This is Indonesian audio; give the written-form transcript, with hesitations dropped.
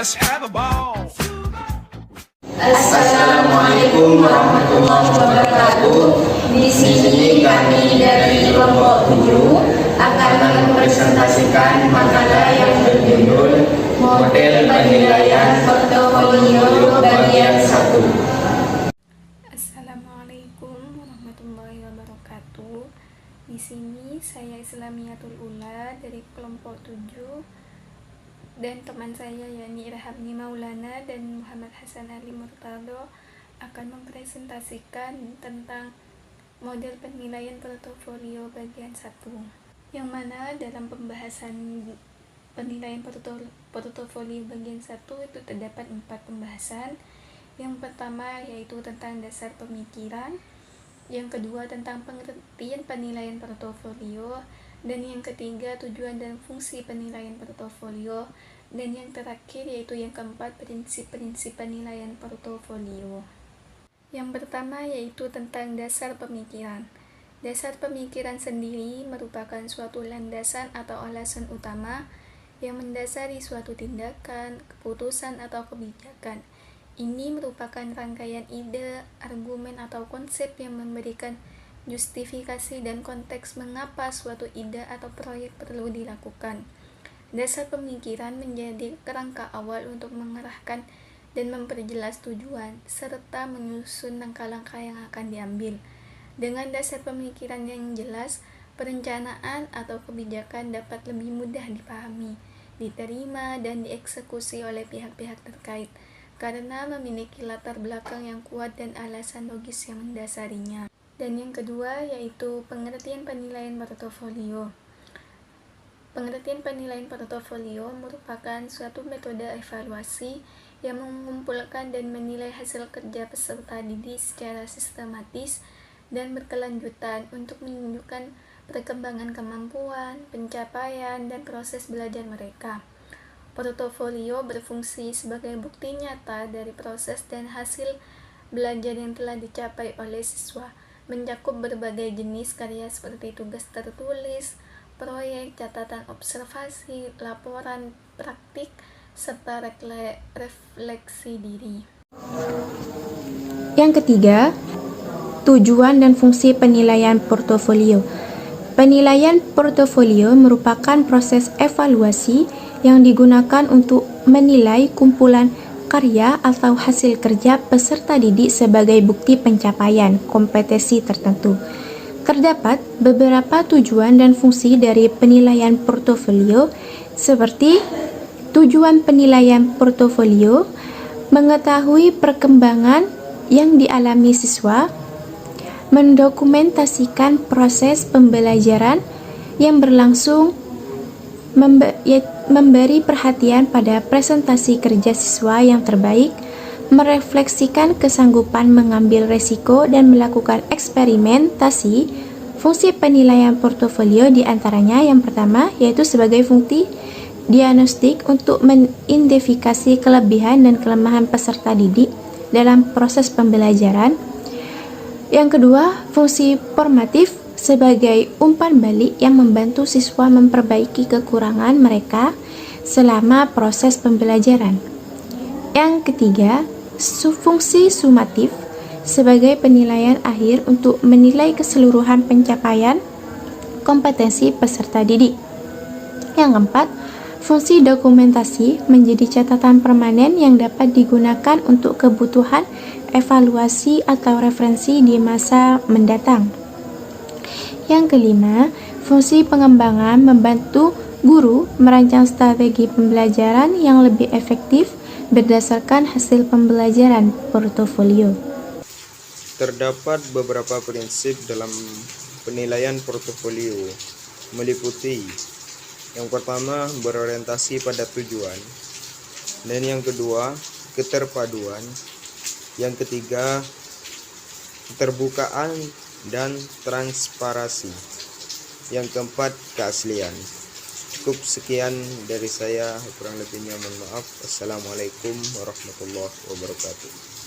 Let's have a ball. Assalamualaikum warahmatullahi wabarakatuh. Di sini kami dari kelompok 7 akan mempresentasikan makalah yang berjudul Model Penilaian Portofolio Bagian 1. Assalamualaikum warahmatullahi wabarakatuh. Di sini saya Islamiyatul Ula dari kelompok 7 dan teman saya yakni Irhamni Maulana dan Muhammad Hasan Ali Murtado akan mempresentasikan tentang model penilaian portofolio bagian 1, yang mana dalam pembahasan penilaian portofolio bagian 1 itu terdapat 4 pembahasan. Yang pertama yaitu tentang dasar pemikiran, yang kedua tentang pengertian penilaian portofolio, dan yang ketiga tujuan dan fungsi penilaian portofolio, dan yang terakhir yaitu yang keempat prinsip-prinsip penilaian portofolio. Yang pertama yaitu tentang dasar pemikiran. Dasar pemikiran sendiri merupakan suatu landasan atau alasan utama yang mendasari suatu tindakan, keputusan atau kebijakan. Ini merupakan rangkaian ide, argumen atau konsep yang memberikan justifikasi dan konteks mengapa suatu ide atau proyek perlu dilakukan. Dasar pemikiran menjadi kerangka awal untuk mengarahkan dan memperjelas tujuan, serta menyusun langkah-langkah yang akan diambil. Dengan dasar pemikiran yang jelas, perencanaan atau kebijakan dapat lebih mudah dipahami, diterima, dan dieksekusi oleh pihak-pihak terkait, karena memiliki latar belakang yang kuat dan alasan logis yang mendasarinya. Dan yang kedua yaitu pengertian penilaian portofolio. Pengertian penilaian portofolio merupakan suatu metode evaluasi yang mengumpulkan dan menilai hasil kerja peserta didik secara sistematis dan berkelanjutan untuk menunjukkan perkembangan kemampuan, pencapaian, dan proses belajar mereka. Portofolio berfungsi sebagai bukti nyata dari proses dan hasil belajar yang telah dicapai oleh siswa, mencakup berbagai jenis karya seperti tugas tertulis, proyek, catatan observasi, laporan praktik, serta refleksi diri. Yang ketiga, tujuan dan fungsi penilaian portofolio. Penilaian portofolio merupakan proses evaluasi yang digunakan untuk menilai kumpulan karya atau hasil kerja peserta didik sebagai bukti pencapaian kompetensi tertentu. Terdapat beberapa tujuan dan fungsi dari penilaian portofolio, seperti tujuan penilaian portofolio mengetahui perkembangan yang dialami siswa, mendokumentasikan proses pembelajaran yang berlangsung, memberi perhatian pada presentasi kerja siswa yang terbaik, merefleksikan kesanggupan mengambil resiko dan melakukan eksperimentasi. Fungsi penilaian portofolio diantaranya yang pertama yaitu sebagai fungsi diagnostik untuk mengidentifikasi kelebihan dan kelemahan peserta didik dalam proses pembelajaran. Yang kedua, fungsi formatif sebagai umpan balik yang membantu siswa memperbaiki kekurangan mereka selama proses pembelajaran. Yang ketiga, fungsi sumatif sebagai penilaian akhir untuk menilai keseluruhan pencapaian kompetensi peserta didik. Yang keempat, fungsi dokumentasi menjadi catatan permanen yang dapat digunakan untuk kebutuhan evaluasi atau referensi di masa mendatang. Yang kelima, fungsi pengembangan membantu guru merancang strategi pembelajaran yang lebih efektif berdasarkan hasil pembelajaran portofolio. Terdapat beberapa prinsip dalam penilaian portofolio, meliputi yang pertama berorientasi pada tujuan, dan yang kedua keterpaduan, yang ketiga keterbukaan dan transparansi, yang keempat keaslian. Cukup sekian dari saya, kurang lebihnya mohon maaf. Assalamualaikum warahmatullahi wabarakatuh.